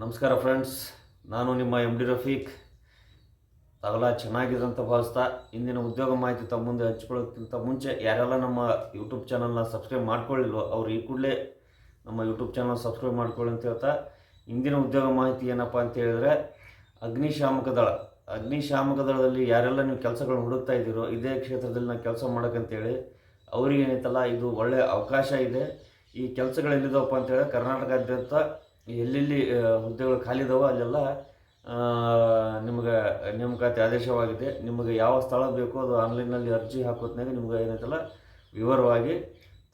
ನಮಸ್ಕಾರ ಫ್ರೆಂಡ್ಸ್, ನಾನು ನಿಮ್ಮ ಎಮ್ ಡಿ ರಫೀಕ್. ತಾವೆಲ್ಲ ಚೆನ್ನಾಗಿದೆ ಅಂತ ಭಾವಿಸ್ತಾ ಇಂದಿನ ಉದ್ಯೋಗ ಮಾಹಿತಿ ತಮ್ಮ ಮುಂದೆ ಹಂಚ್ಕೊಳ್ಳೋಕ್ಕಿಂತ ಮುಂಚೆ ಯಾರೆಲ್ಲ ನಮ್ಮ ಯೂಟ್ಯೂಬ್ ಚಾನಲ್ನ ಸಬ್ಸ್ಕ್ರೈಬ್ ಮಾಡ್ಕೊಳ್ಳಿಲ್ವೋ ಅವ್ರು ಈ ಕೂಡಲೇ ನಮ್ಮ ಯೂಟ್ಯೂಬ್ ಚಾನಲ್ ಸಬ್ಸ್ಕ್ರೈಬ್ ಮಾಡ್ಕೊಳ್ಳಿ ಅಂತ ಹೇಳ್ತಾ, ಇಂದಿನ ಉದ್ಯೋಗ ಮಾಹಿತಿ ಏನಪ್ಪ ಅಂತ ಹೇಳಿದ್ರೆ, ಅಗ್ನಿಶಾಮಕ ದಳ. ಅಗ್ನಿಶಾಮಕ ದಳದಲ್ಲಿ ಯಾರೆಲ್ಲ ನೀವು ಕೆಲಸಗಳನ್ನ ಹುಡುಕ್ತಾ ಇದ್ದೀರೋ, ಇದೇ ಕ್ಷೇತ್ರದಲ್ಲಿ ನಾವು ಕೆಲಸ ಮಾಡೋಕ್ಕಂತೇಳಿ ಅವ್ರಿಗೆ ಏನೈತಲ್ಲ, ಇದು ಒಳ್ಳೆಯ ಅವಕಾಶ ಇದೆ. ಈ ಕೆಲಸಗಳೆಲ್ಲಿದ್ದಾವಪ್ಪ ಅಂತೇಳಿ ಕರ್ನಾಟಕದಾದ್ಯಂತ ಎಲ್ಲೆಲ್ಲಿ ಹುದ್ದೆಗಳು ಖಾಲಿ ಇದಾವೋ ಅಲ್ಲೆಲ್ಲ ನಿಮಗೆ ನೇಮಕಾತಿ ಆದೇಶವಾಗಿದೆ. ನಿಮಗೆ ಯಾವ ಸ್ಥಳ ಬೇಕೋ ಅದು ಆನ್ಲೈನಲ್ಲಿ ಅರ್ಜಿ ಹಾಕೋತ್ನಾಗ ನಿಮ್ಗೆ ಏನೈತಲ್ಲ ವಿವರವಾಗಿ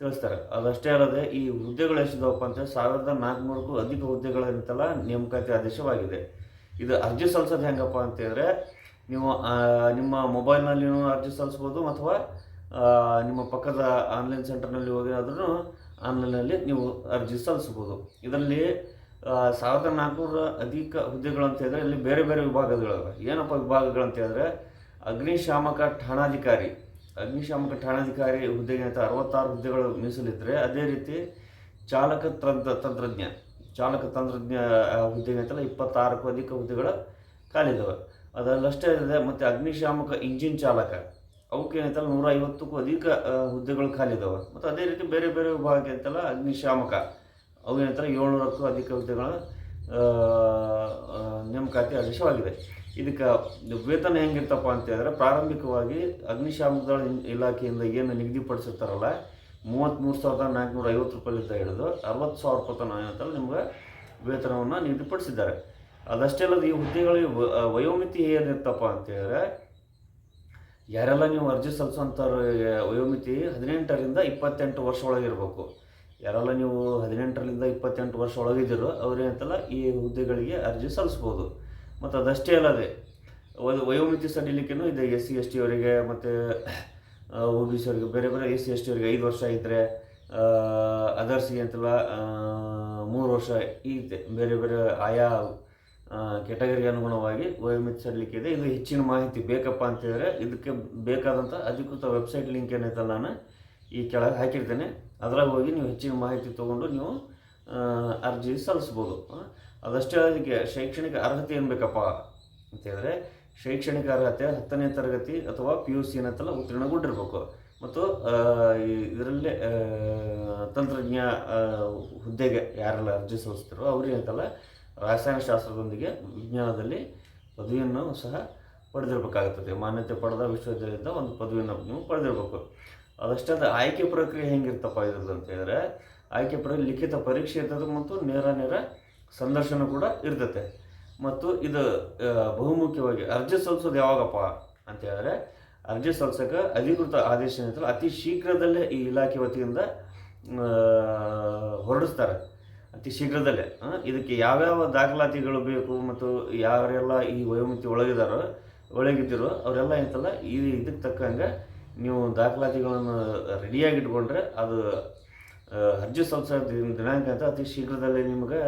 ತಿಳಿಸ್ತಾರೆ. ಅದಷ್ಟೇ ಅಲ್ಲದೆ ಈ ಹುದ್ದೆಗಳು ಎಷ್ಟಿದಾವಪ್ಪ ಅಂತ 1400ಕ್ಕೂ ಅಧಿಕ ಹುದ್ದೆಗಳೇನೈತಲ್ಲ ನೇಮಕಾತಿ ಆದೇಶವಾಗಿದೆ. ಇದು ಅರ್ಜಿ ಸಲ್ಲಿಸೋದು ಹೆಂಗಪ್ಪ ಅಂತೇಳಿದ್ರೆ, ನೀವು ನಿಮ್ಮ ಮೊಬೈಲ್ನಲ್ಲಿ ಅರ್ಜಿ ಸಲ್ಲಿಸ್ಬೋದು, ಅಥವಾ ನಿಮ್ಮ ಪಕ್ಕದ ಆನ್ಲೈನ್ ಸೆಂಟರ್ನಲ್ಲಿ ಹೋಗಿರಾದ್ರೂ ಆನ್ಲೈನಲ್ಲಿ ನೀವು ಅರ್ಜಿ ಸಲ್ಲಿಸ್ಬೋದು. ಇದರಲ್ಲಿ 1400 ಅಧಿಕ ಹುದ್ದೆಗಳು ಅಂತ ಹೇಳಿದ್ರೆ ಇಲ್ಲಿ ಬೇರೆ ಬೇರೆ ವಿಭಾಗಗಳಿವೆ. ಏನಪ್ಪ ವಿಭಾಗಗಳಂತ ಹೇಳಿದ್ರೆ, ಅಗ್ನಿಶಾಮಕ ಠಾಣಾಧಿಕಾರಿ ಹುದ್ದೆಗೆ ಅಂತ 66 ಹುದ್ದೆಗಳು ಮೀಸಲಿದ್ದರೆ, ಅದೇ ರೀತಿ ಚಾಲಕ ತಂತ್ರಜ್ಞ ಹುದ್ದೆಗೆ ಅಂತಲ್ಲ 26ಕ್ಕೂ ಅಧಿಕ ಹುದ್ದೆಗಳು ಖಾಲಿದ್ದಾವೆ. ಅದರಲ್ಲಷ್ಟೇ ಇದೆ. ಮತ್ತು ಅಗ್ನಿಶಾಮಕ ಇಂಜಿನ್ ಚಾಲಕ ಅವಕ್ಕೆ ಏನಂತಲ್ಲ 150ಕ್ಕೂ ಅಧಿಕ ಹುದ್ದೆಗಳು ಖಾಲಿದ್ದಾವೆ. ಮತ್ತು ಅದೇ ರೀತಿ ಬೇರೆ ಬೇರೆ ವಿಭಾಗಕ್ಕೆ ಅಂತಲ್ಲ ಅಗ್ನಿಶಾಮಕ ಅವು ಏನಂತಾರೆ 700ಕ್ಕೂ ಅಧಿಕ ಹುದ್ದೆಗಳ ನೇಮಕಾತಿ ಆದೇಶವಾಗಿದೆ. ಇದಕ್ಕೆ ವೇತನ ಹೆಂಗಿರ್ತಪ್ಪ ಅಂತ ಹೇಳಿದ್ರೆ, ಪ್ರಾರಂಭಿಕವಾಗಿ ಅಗ್ನಿಶಾಮಕ ದಳ ಇಲಾಖೆಯಿಂದ ಏನು ನಿಗದಿಪಡಿಸಿರ್ತಾರಲ್ಲ 33,450 ರೂಪಾಯಿಲಿಂದ ಹಿಡಿದು 60,000 ರೂಪಾಯಿ ತನಕ ಏನಂತಲ್ಲ ನಿಮ್ಗೆ ವೇತನವನ್ನು ನಿಗದಿಪಡಿಸಿದ್ದಾರೆ. ಅದಷ್ಟೇ ಅಲ್ಲದೆ ಈ ಹುದ್ದೆಗಳಿಗೆ ವಯೋಮಿತಿ ಏನಿರ್ತಪ್ಪ ಅಂತ ಹೇಳಿದ್ರೆ, ಯಾರೆಲ್ಲ ನೀವು ಅರ್ಜಿ ಸಲ್ಲಿಸುವಂಥವ್ರಿಗೆ ವಯೋಮಿತಿ 18ರಿಂದ 28 ವರ್ಷ ಒಳಗಿರಬೇಕು. ಯಾರೆಲ್ಲ ನೀವು 18ರಿಂದ 28 ವರ್ಷ ಒಳಗಿದ್ದೀರೋ ಅವ್ರೇನಂತಲ್ಲ ಈ ಹುದ್ದೆಗಳಿಗೆ ಅರ್ಜಿ ಸಲ್ಲಿಸ್ಬೋದು. ಮತ್ತು ಅದಷ್ಟೇ ಅಲ್ಲದೆ ವಯೋಮಿತಿ ಸಡಿಲಿಕೆನೂ ಇದೆ. SC ST ಅವರಿಗೆ ಮತ್ತು OBC ಅವರಿಗೆ ಬೇರೆ ಬೇರೆ. SC ST ಅವರಿಗೆ 5 ವರ್ಷ ಇದ್ದರೆ, ಅದರ್ಸಿಗೆ ಅಂತಲ್ಲ 3 ವರ್ಷ ಇದೆ. ಬೇರೆ ಬೇರೆ ಆಯಾ ಕೆಟಗರಿಗೆ ಅನುಗುಣವಾಗಿ ವಯೋಮಿತಿ ಸಡಿಲಿಕೆ ಇದೆ. ಇದು ಹೆಚ್ಚಿನ ಮಾಹಿತಿ ಬೇಕಪ್ಪ ಅಂತ ಹೇಳಿದ್ರೆ ಇದಕ್ಕೆ ಬೇಕಾದಂಥ ಅಧಿಕೃತ ವೆಬ್ಸೈಟ್ ಲಿಂಕ್ ಏನೈತಲ್ಲ ನಾನು ಈ ಕೆಳಗೆ ಹಾಕಿರ್ತೇನೆ. ಅದ್ರಾಗ ಹೋಗಿ ನೀವು ಹೆಚ್ಚಿನ ಮಾಹಿತಿ ತೊಗೊಂಡು ನೀವು ಅರ್ಜಿ ಸಲ್ಲಿಸ್ಬೋದು. ಅದಷ್ಟೇ ಅದಕ್ಕೆ ಶೈಕ್ಷಣಿಕ ಅರ್ಹತೆ ಏನು ಬೇಕಪ್ಪ ಅಂತ ಹೇಳಿದ್ರೆ, ಶೈಕ್ಷಣಿಕ ಅರ್ಹತೆ 10ನೇ ತರಗತಿ ಅಥವಾ PUC ಏನಂತಲ್ಲ ಉತ್ತೀರ್ಣಗೊಂಡಿರ್ಬೇಕು. ಮತ್ತು ಇದರಲ್ಲೇ ತಂತ್ರಜ್ಞ ಹುದ್ದೆಗೆ ಯಾರೆಲ್ಲ ಅರ್ಜಿ ಸಲ್ಲಿಸ್ತಾರೋ ಅವ್ರಿಗೆ ಅಂತಲ್ಲ ರಾಸಾಯನಶಾಸ್ತ್ರದೊಂದಿಗೆ ವಿಜ್ಞಾನದಲ್ಲಿ ಪದವಿಯನ್ನು ಸಹ ಪಡೆದಿರಬೇಕಾಗುತ್ತದೆ. ಮಾನ್ಯತೆ ಪಡೆದ ವಿಶ್ವವಿದ್ಯಾಲಯದಿಂದ ಒಂದು ಪದವಿಯನ್ನು ನೀವು ಪಡೆದಿರಬೇಕು. ಅದಷ್ಟೇ ಆಯ್ಕೆ ಪ್ರಕ್ರಿಯೆ ಹೆಂಗಿರ್ತಪ್ಪ ಇದ್ರದ್ದು ಅಂತ ಹೇಳಿದ್ರೆ, ಆಯ್ಕೆ ಲಿಖಿತ ಪರೀಕ್ಷೆ ಇರ್ತದೆ ಮತ್ತು ನೇರ ಸಂದರ್ಶನ ಕೂಡ ಇರ್ತದೆ. ಮತ್ತು ಇದು ಬಹುಮುಖ್ಯವಾಗಿ ಅರ್ಜಿ ಸಲ್ಲಿಸೋದು ಯಾವಾಗಪ್ಪ ಅಂತ ಹೇಳಿದ್ರೆ, ಅರ್ಜಿ ಸಲ್ಲಿಸೋಕೆ ಅಧಿಕೃತ ಆದೇಶ ಏನಿರ್ತಲ್ಲ ಅತಿ ಶೀಘ್ರದಲ್ಲೇ ಈ ಇಲಾಖೆ ವತಿಯಿಂದ ಹೊರಡಿಸ್ತಾರೆ. ಅತಿ ಶೀಘ್ರದಲ್ಲೇ ಇದಕ್ಕೆ ಯಾವ್ಯಾವ ದಾಖಲಾತಿಗಳು ಬೇಕು ಮತ್ತು ಯಾರೆಲ್ಲ ಈ ವಯೋಮಿತಿ ಒಳಗಿದ್ದೀರೋ ಅವರೆಲ್ಲ ಏನಂತಲ್ಲ ಇದಕ್ಕೆ ತಕ್ಕಂಗೆ ನೀವು ದಾಖಲಾತಿಗಳನ್ನು ರೆಡಿಯಾಗಿಟ್ಕೊಂಡ್ರೆ ಅದು ಅರ್ಜಿ ಸಲ್ಲಿಸೋ ದಿನಾಂಕ ಅಂತ ಅತಿ ಶೀಘ್ರದಲ್ಲೇ ನಿಮಗೆ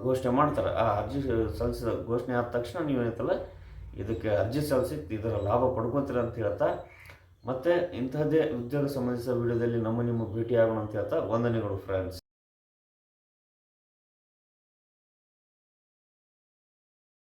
ಘೋಷಣೆ ಮಾಡ್ತಾರೆ. ಆ ಅರ್ಜಿ ಸಲ್ಲಿಸಿದ ಘೋಷಣೆ ಆದ ತಕ್ಷಣ ನೀವು ಏನಂತಲ್ಲ ಇದಕ್ಕೆ ಅರ್ಜಿ ಸಲ್ಲಿಸಿ ಇದರ ಲಾಭ ಪಡ್ಕೊತೀರ ಅಂತ ಹೇಳ್ತಾ, ಮತ್ತು ಇಂತಹದ್ದೇ ಉದ್ಯೋಗ ಸಂಬಂಧಿಸಿದ ವಿಡಿಯೋದಲ್ಲಿ ನಿಮ್ಮ ಭೇಟಿ ಆಗೋಣ ಅಂತ ಹೇಳ್ತಾ, ವಂದನೆಗಳು ಫ್ರೆಂಡ್ಸ್.